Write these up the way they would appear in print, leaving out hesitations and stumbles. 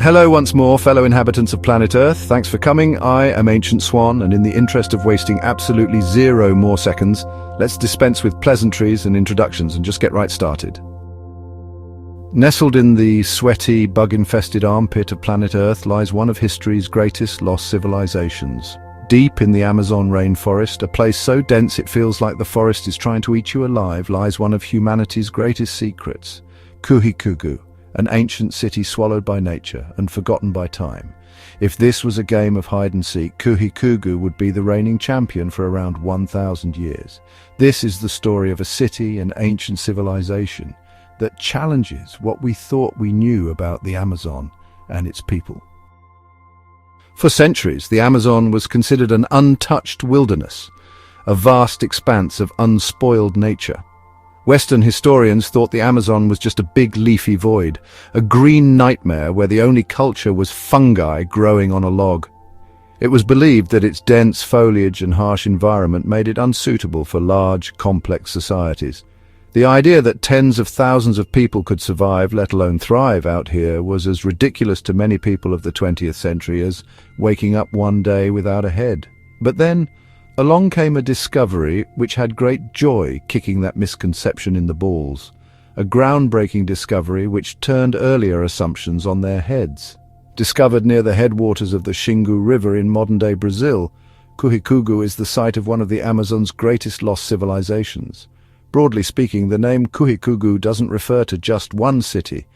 Hello once more, fellow inhabitants of planet Earth. Thanks for coming. I am AncientSwan, and in the interest of wasting absolutely 0 more seconds, let's dispense with pleasantries and introductions and just get right started. Nestled in the sweaty, bug-infested armpit of planet Earth lies one of history's greatest lost civilizations. Deep in the Amazon rainforest, a place so dense it feels like the forest is trying to eat you alive, lies one of humanity's greatest secrets, Kuhikugu, an ancient city swallowed by nature and forgotten by time. If this was a game of hide-and-seek, Kuhikugu would be the reigning champion for around 1,000 years. This is the story of a city and ancient civilization that challenges what we thought we knew about the Amazon and its people. For centuries, the Amazon was considered an untouched wilderness, a vast expanse of unspoiled nature. Western historians thought the Amazon was just a big leafy void, a green nightmare where the only culture was fungi growing on a log. It was believed that its dense foliage and harsh environment made it unsuitable for large, complex societies. The idea that tens of thousands of people could survive, let alone thrive out here, was as ridiculous to many people of the 20th century as waking up one day without a head. But then, along came a discovery which had great joy kicking that misconception in the balls, a groundbreaking discovery which turned earlier assumptions on their heads. Discovered near the headwaters of the Xingu River in modern-day Brazil, Kuhikugu is the site of one of the Amazon's greatest lost civilizations. Broadly speaking, the name Kuhikugu doesn't refer to just one city,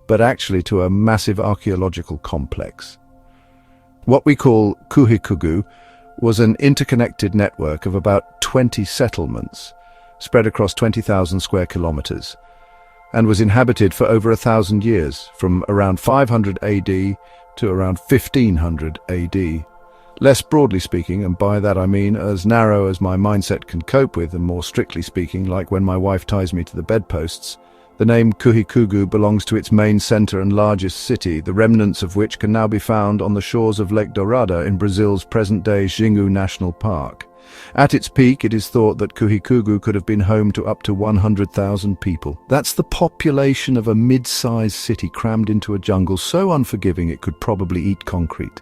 but actually to a massive archaeological complex. What we call Kuhikugu was an interconnected network of about 20 settlements spread across 20,000 square kilometers and was inhabited for over 1,000 years, from around 500 AD to around 1500 AD. Less broadly speaking, and by that I mean as narrow as my mindset can cope with, and more strictly speaking, like when my wife ties me to the bedposts, the name Kuhikugu belongs to its main center and largest city, the remnants of which can now be found on the shores of Lake Dorado in Brazil's present-day Xingu National Park. At its peak, it is thought that Kuhikugu could have been home to up to 100,000 people. That's the population of a mid-sized city crammed into a jungle so unforgiving it could probably eat concrete.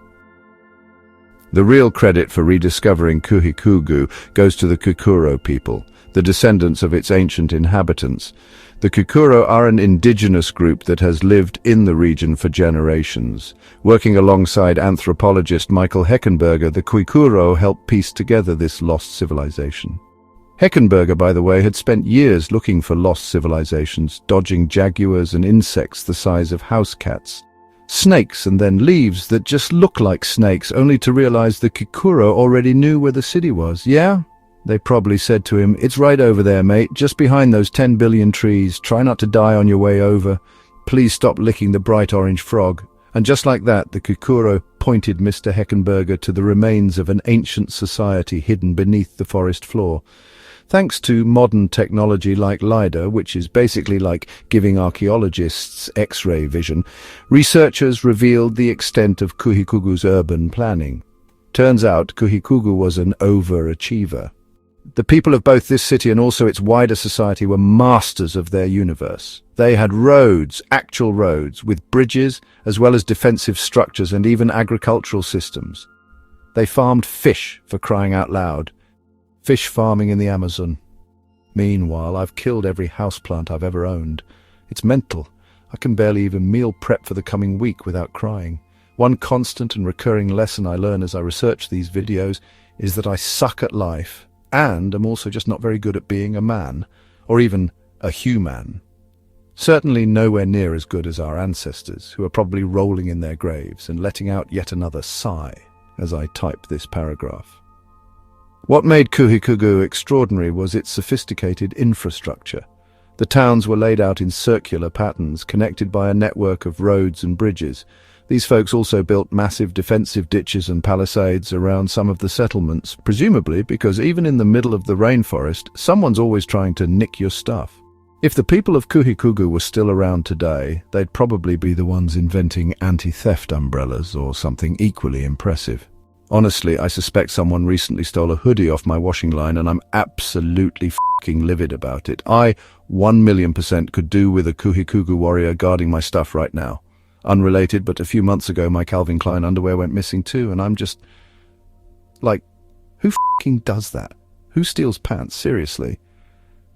The real credit for rediscovering Kuhikugu goes to the Kikuro people, the descendants of its ancient inhabitants. The Kikuro are an indigenous group that has lived in the region for generations. Working alongside anthropologist Michael Heckenberger, the Kikuro helped piece together this lost civilization. Heckenberger, by the way, had spent years looking for lost civilizations, dodging jaguars and insects the size of house cats. Snakes and then leaves that just look like snakes, only to realize the Kikuro already knew where the city was. Yeah? They probably said to him, "It's right over there, mate, just behind those 10 billion trees. Try not to die on your way over. Please stop licking the bright orange frog." And just like that, the Kikuro pointed Mr. Heckenberger to the remains of an ancient society hidden beneath the forest floor. Thanks to modern technology like LiDAR, which is basically like giving archaeologists X-ray vision, researchers revealed the extent of Kuhikugu's urban planning. Turns out Kuhikugu was an overachiever. The people of both this city and also its wider society were masters of their universe. They had roads, actual roads, with bridges, as well as defensive structures and even agricultural systems. They farmed fish, for crying out loud. Fish farming in the Amazon. Meanwhile, I've killed every houseplant I've ever owned. It's mental. I can barely even meal prep for the coming week without crying. One constant and recurring lesson I learn as I research these videos is that I suck at life, and I'm also just not very good at being a man, or even a human. Certainly nowhere near as good as our ancestors, who are probably rolling in their graves and letting out yet another sigh as I type this paragraph. What made Kuhikugu extraordinary was its sophisticated infrastructure. The towns were laid out in circular patterns, connected by a network of roads and bridges. These folks also built massive defensive ditches and palisades around some of the settlements, presumably because even in the middle of the rainforest, someone's always trying to nick your stuff. If the people of Kuhikugu were still around today, they'd probably be the ones inventing anti-theft umbrellas or something equally impressive. Honestly, I suspect someone recently stole a hoodie off my washing line and I'm absolutely f***ing livid about it. I 1,000,000% could do with a Kuhikugu warrior guarding my stuff right now. Unrelated, but a few months ago my Calvin Klein underwear went missing too, and I'm just like, who f***ing does that? Who steals pants? Seriously.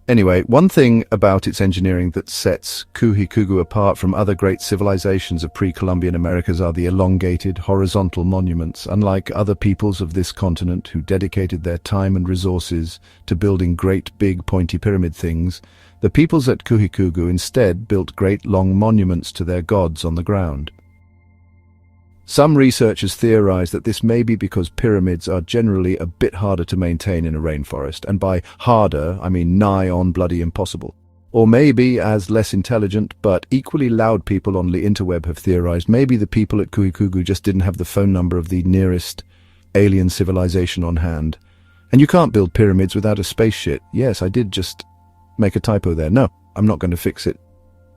Anyway, one thing about its engineering that sets Kuhikugu apart from other great civilizations of pre-Columbian Americas are the elongated, horizontal monuments. Unlike other peoples of this continent who dedicated their time and resources to building great big pointy pyramid things, the peoples at Kuhikugu instead built great long monuments to their gods on the ground. Some researchers theorize that this may be because pyramids are generally a bit harder to maintain in a rainforest, and by harder, I mean nigh on bloody impossible. Or maybe, as less intelligent but equally loud people on the interweb have theorized, maybe the people at Kuhikugu just didn't have the phone number of the nearest alien civilization on hand. And you can't build pyramids without a spaceship. Yes, I did just make a typo there. No, I'm not going to fix it.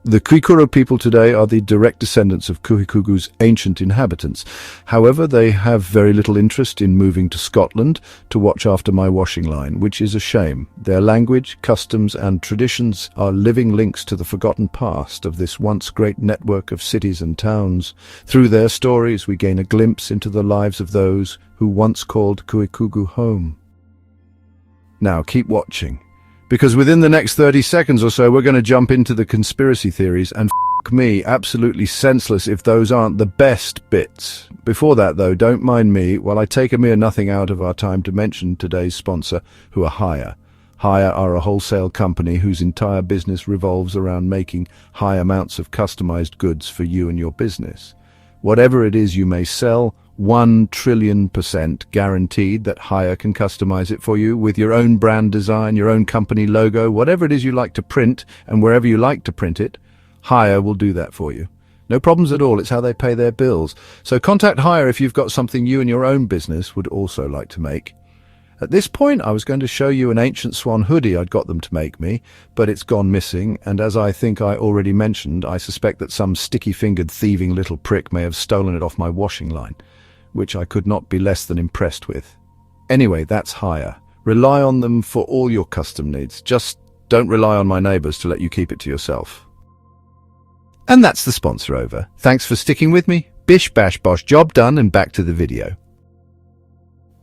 The Kuhikugu people today are the direct descendants of Kuhikugu's ancient inhabitants. However, they have very little interest in moving to Scotland to watch after my washing line, which is a shame. Their language, customs and traditions are living links to the forgotten past of this once great network of cities and towns. Through their stories, we gain a glimpse into the lives of those who once called Kuhikugu home. Now, keep watching, because within the next 30 seconds or so, we're going to jump into the conspiracy theories, and f*** me, absolutely senseless if those aren't the best bits. Before that, though, don't mind me while I take a mere nothing out of our time to mention today's sponsor, who are Hire. Hire are a wholesale company whose entire business revolves around making high amounts of customized goods for you and your business. Whatever it is you may sell, 1,000,000,000% guaranteed that Hire can customize it for you with your own brand design, your own company logo, whatever it is you like to print, and wherever you like to print it, Hire will do that for you. No problems at all. It's how they pay their bills. So contact Hire if you've got something you and your own business would also like to make. At this point, I was going to show you an AncientSwan hoodie I'd got them to make me, but it's gone missing, and as I think I already mentioned, I suspect that some sticky-fingered thieving little prick may have stolen it off my washing line, which I could not be less than impressed with. Anyway, that's Hire. Rely on them for all your custom needs. Just don't rely on my neighbors to let you keep it to yourself. And that's the sponsor over. Thanks for sticking with me. Bish bash bosh, job done, and back to the video.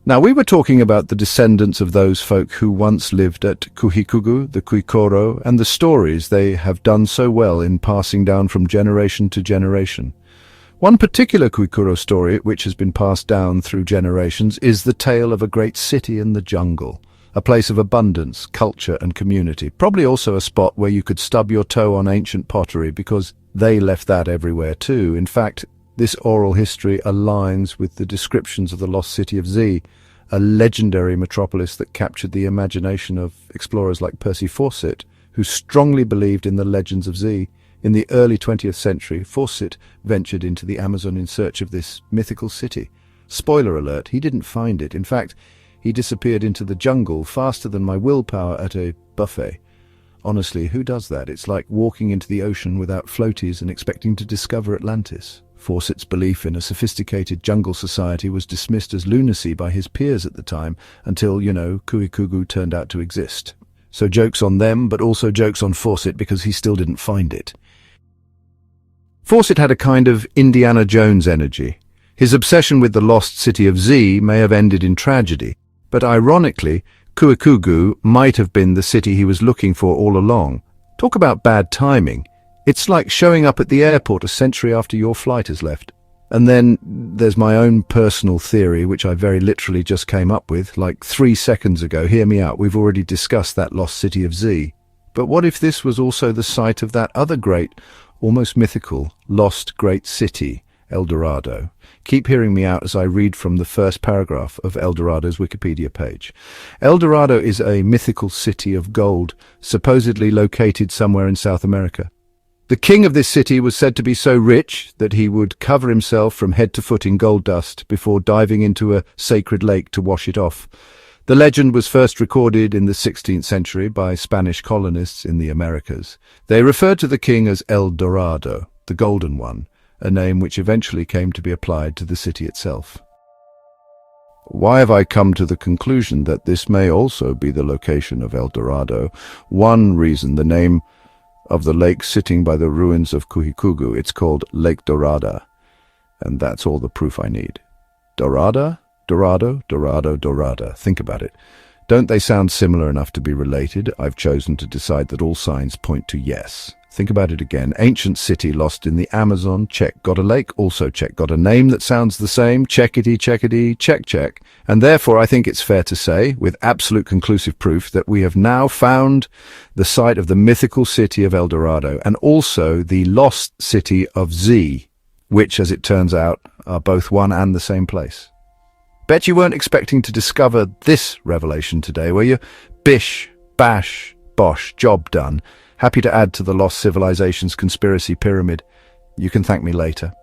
Now, we were talking about the descendants of those folk who once lived at Kuhikugu, the Kuikoro, and the stories they have done so well in passing down from generation to generation. One particular Kuikoro story, which has been passed down through generations, is the tale of a great city in the jungle, a place of abundance, culture and community, probably also a spot where you could stub your toe on ancient pottery because they left that everywhere too. In fact, this oral history aligns with the descriptions of the lost city of Z, a legendary metropolis that captured the imagination of explorers like Percy Fawcett, who strongly believed in the legends of Z. In the early 20th century, Fawcett ventured into the Amazon in search of this mythical city. Spoiler alert, he didn't find it. In fact, he disappeared into the jungle faster than my willpower at a buffet. Honestly, who does that? It's like walking into the ocean without floaties and expecting to discover Atlantis. Fawcett's belief in a sophisticated jungle society was dismissed as lunacy by his peers at the time, until, Kuhikugu turned out to exist. So jokes on them, but also jokes on Fawcett because he still didn't find it. Fawcett had a kind of Indiana Jones energy. His obsession with the lost city of Z may have ended in tragedy, but ironically, Kuhikugu might have been the city he was looking for all along. Talk about bad timing. It's like showing up at the airport a century after your flight has left. And then there's my own personal theory, which I very literally just came up with, like 3 seconds ago. Hear me out, we've already discussed that lost city of Z. But what if this was also the site of that other great, almost mythical, lost great city, El Dorado? Keep hearing me out as I read from the first paragraph of El Dorado's Wikipedia page. El Dorado is a mythical city of gold, supposedly located somewhere in South America. The king of this city was said to be so rich that he would cover himself from head to foot in gold dust before diving into a sacred lake to wash it off. The legend was first recorded in the 16th century by Spanish colonists in the Americas. They referred to the king as El Dorado, the Golden One, a name which eventually came to be applied to the city itself. Why have I come to the conclusion that this may also be the location of El Dorado? One reason, the name of the lake sitting by the ruins of Kuhikugu. It's called Lake Dorado, and that's all the proof I need. Dorado? Dorado, Dorado, Dorado. Think about it. Don't they sound similar enough to be related? I've chosen to decide that all signs point to yes. Think about it again. Ancient city lost in the Amazon. Check. Got a lake? Also check. Got a name that sounds the same? Checkity, checkity, check, check. And therefore, I think it's fair to say, with absolute conclusive proof, that we have now found the site of the mythical city of El Dorado, and also the lost city of Z, which, as it turns out, are both one and the same place. Bet you weren't expecting to discover this revelation today, were you? Bish, bash, bosh, job done. Happy to add to the lost civilization's conspiracy pyramid. You can thank me later.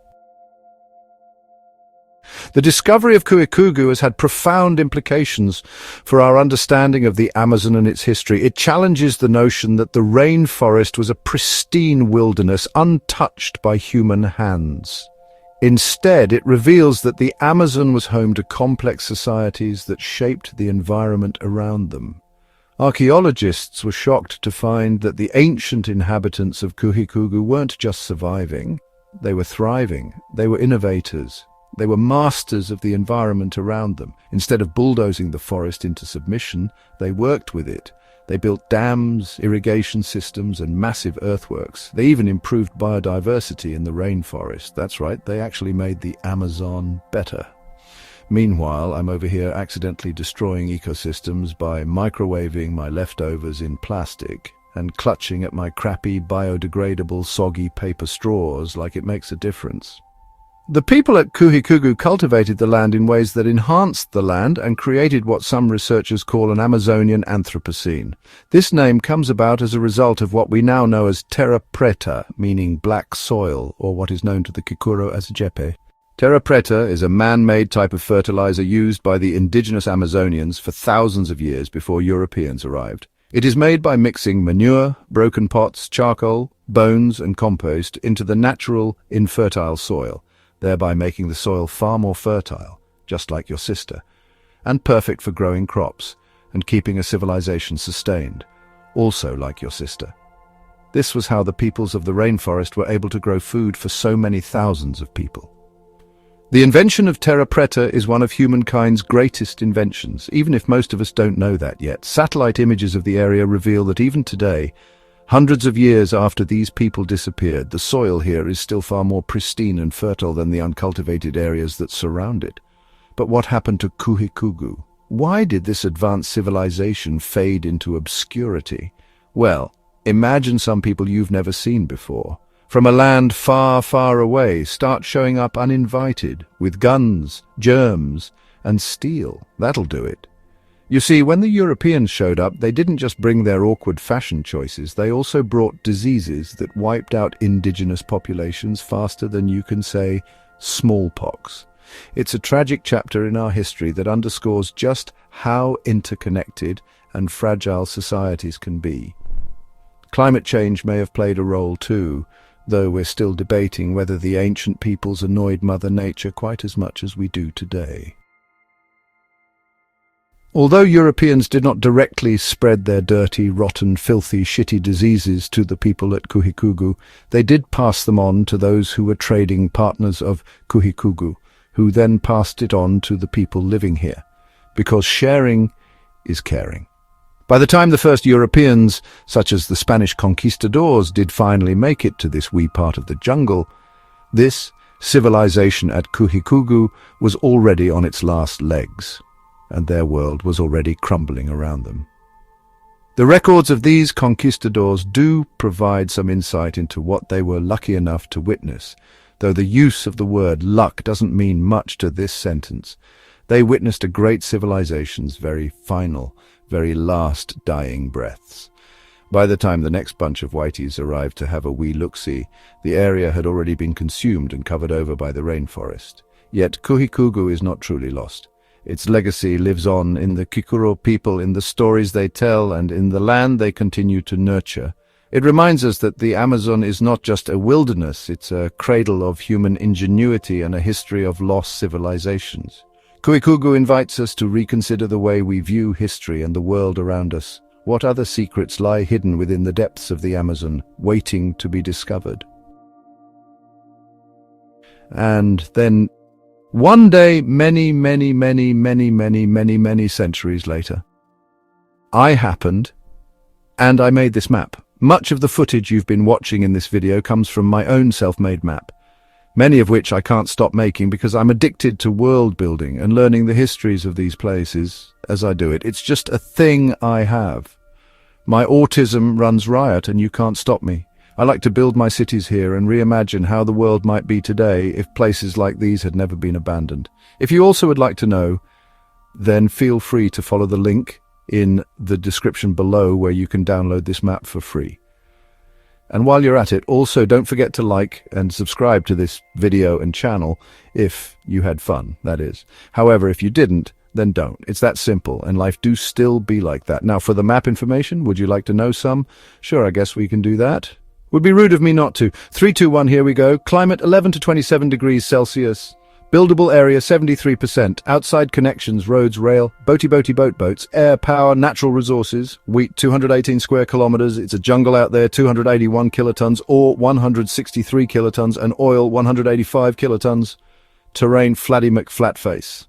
The discovery of Kuhikugu has had profound implications for our understanding of the Amazon and its history. It challenges the notion that the rainforest was a pristine wilderness untouched by human hands. Instead, it reveals that the Amazon was home to complex societies that shaped the environment around them. Archaeologists were shocked to find that the ancient inhabitants of Kuhikugu weren't just surviving, they were thriving, they were innovators, they were masters of the environment around them. Instead of bulldozing the forest into submission, they worked with it. They built dams, irrigation systems, and massive earthworks. They even improved biodiversity in the rainforest. That's right, they actually made the Amazon better. Meanwhile, I'm over here accidentally destroying ecosystems by microwaving my leftovers in plastic and clutching at my crappy, biodegradable, soggy paper straws like it makes a difference. The people at Kuhikugu cultivated the land in ways that enhanced the land and created what some researchers call an Amazonian Anthropocene. This name comes about as a result of what we now know as terra preta, meaning black soil, or what is known to the Kikuro as jepe. Terra preta is a man-made type of fertilizer used by the indigenous Amazonians for thousands of years before Europeans arrived. It is made by mixing manure, broken pots, charcoal, bones and compost into the natural, infertile soil, thereby making the soil far more fertile, just like your sister, and perfect for growing crops and keeping a civilization sustained, also like your sister. This was how the peoples of the rainforest were able to grow food for so many thousands of people. The invention of terra preta is one of humankind's greatest inventions, even if most of us don't know that yet. Satellite images of the area reveal that even today, hundreds of years after these people disappeared, the soil here is still far more pristine and fertile than the uncultivated areas that surround it. But what happened to Kuhikugu? Why did this advanced civilization fade into obscurity? Well, imagine some people you've never seen before, from a land far, far away, start showing up uninvited, with guns, germs, and steel. That'll do it. You see, when the Europeans showed up, they didn't just bring their awkward fashion choices, they also brought diseases that wiped out indigenous populations faster than you can say smallpox. It's a tragic chapter in our history that underscores just how interconnected and fragile societies can be. Climate change may have played a role too, though we're still debating whether the ancient peoples annoyed Mother Nature quite as much as we do today. Although Europeans did not directly spread their dirty, rotten, filthy, shitty diseases to the people at Kuhikugu, they did pass them on to those who were trading partners of Kuhikugu, who then passed it on to the people living here, because sharing is caring. By the time the first Europeans, such as the Spanish conquistadors, did finally make it to this wee part of the jungle, this civilization at Kuhikugu was already on its last legs, and their world was already crumbling around them. The records of these conquistadors do provide some insight into what they were lucky enough to witness, though the use of the word luck doesn't mean much to this sentence. They witnessed a great civilization's very final, very last dying breaths. By the time the next bunch of whiteys arrived to have a wee look-see, the area had already been consumed and covered over by the rainforest. Yet Kuhikugu is not truly lost. Its legacy lives on in the Kikuro people, in the stories they tell, and in the land they continue to nurture. It reminds us that the Amazon is not just a wilderness, it's a cradle of human ingenuity and a history of lost civilizations. Kuhikugu invites us to reconsider the way we view history and the world around us. What other secrets lie hidden within the depths of the Amazon, waiting to be discovered? And then, one day, many centuries later, I happened, and I made this map. Much of the footage you've been watching in this video comes from my own self-made map, many of which I can't stop making because I'm addicted to world building and learning the histories of these places as I do it. It's just a thing I have. My autism runs riot and you can't stop me. I like to build my cities here and reimagine how the world might be today if places like these had never been abandoned. If you also would like to know, then feel free to follow the link in the description below where you can download this map for free. And while you're at it, also don't forget to like and subscribe to this video and channel if you had fun, that is. However, if you didn't, then don't. It's that simple, and life do still be like that. Now, for the map information, would you like to know some? Sure, I guess we can do that. Would be rude of me not to. 3, 2, 1, here we go. Climate 11 to 27 degrees Celsius. Buildable area 73%. Outside connections, roads, rail, boaty, boats, air, power, natural resources. Wheat 218 square kilometers. It's a jungle out there, 281 kilotons, ore 163 kilotons, and oil 185 kilotons. Terrain Flatty McFlatface.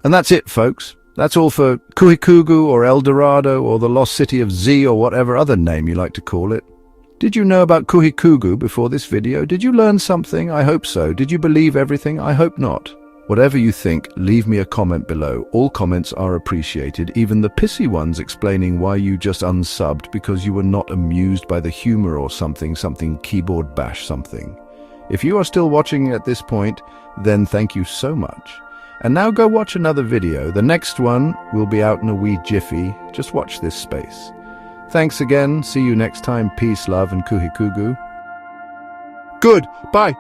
And that's it, folks. That's all for Kuhikugu or El Dorado or the lost city of Z or whatever other name you like to call it. Did you know about Kuhikugu before this video? Did you learn something? I hope so. Did you believe everything? I hope not. Whatever you think, leave me a comment below. All comments are appreciated, even the pissy ones explaining why you just unsubbed because you were not amused by the humor or something keyboard bash something. If you are still watching at this point, then thank you so much. And now go watch another video. The next one will be out in a wee jiffy. Just watch this space. Thanks again. See you next time. Peace, love, and Kuhikugu. Good. Bye.